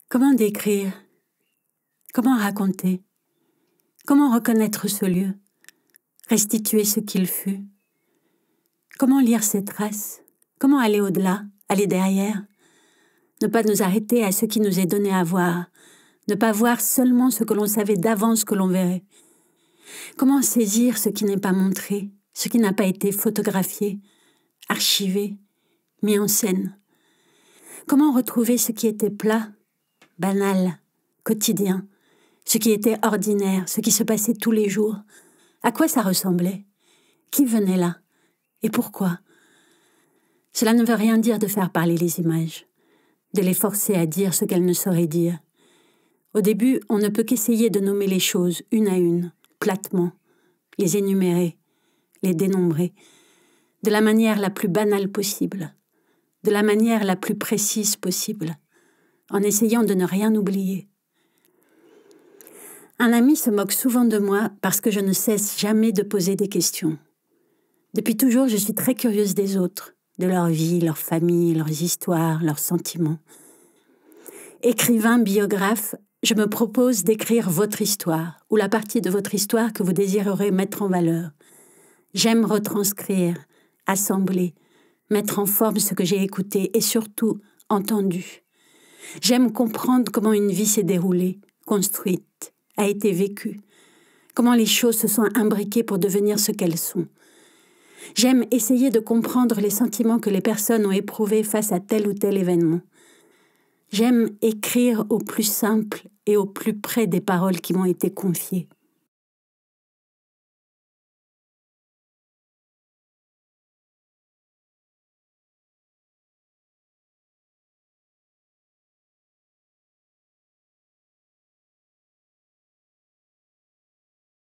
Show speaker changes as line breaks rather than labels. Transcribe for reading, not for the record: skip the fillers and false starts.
Comment décrire? Comment raconter? Comment reconnaître ce lieu? Restituer ce qu'il fut? Comment lire ses traces? Comment aller au-delà, aller derrière? Ne pas nous arrêter à ce qui nous est donné à voir, ne pas voir seulement ce que l'on savait d'avance que l'on verrait. Comment saisir ce qui n'est pas montré, ce qui n'a pas été photographié, archivé, mis en scène? Comment retrouver ce qui était plat, banal, quotidien, ce qui était ordinaire, ce qui se passait tous les jours? À quoi ça ressemblait? Qui venait là? Et pourquoi? Cela ne veut rien dire de faire parler les images, de les forcer à dire ce qu'elles ne sauraient dire. Au début, on ne peut qu'essayer de nommer les choses une à une, platement, les énumérer, les dénombrer, de la manière la plus banale possible, de la manière la plus précise possible, en essayant de ne rien oublier. Un ami se moque souvent de moi parce que je ne cesse jamais de poser des questions. Depuis toujours, je suis très curieuse des autres, de leur vie, leur famille, leurs histoires, leurs sentiments. Écrivain, biographe, je me propose d'écrire votre histoire, ou la partie de votre histoire que vous désirerez mettre en valeur. J'aime retranscrire, assembler, mettre en forme ce que j'ai écouté et surtout entendu. J'aime comprendre comment une vie s'est déroulée, construite, a été vécue, comment les choses se sont imbriquées pour devenir ce qu'elles sont. J'aime essayer de comprendre les sentiments que les personnes ont éprouvés face à tel ou tel événement. J'aime écrire au plus simple et au plus près des paroles qui m'ont été confiées.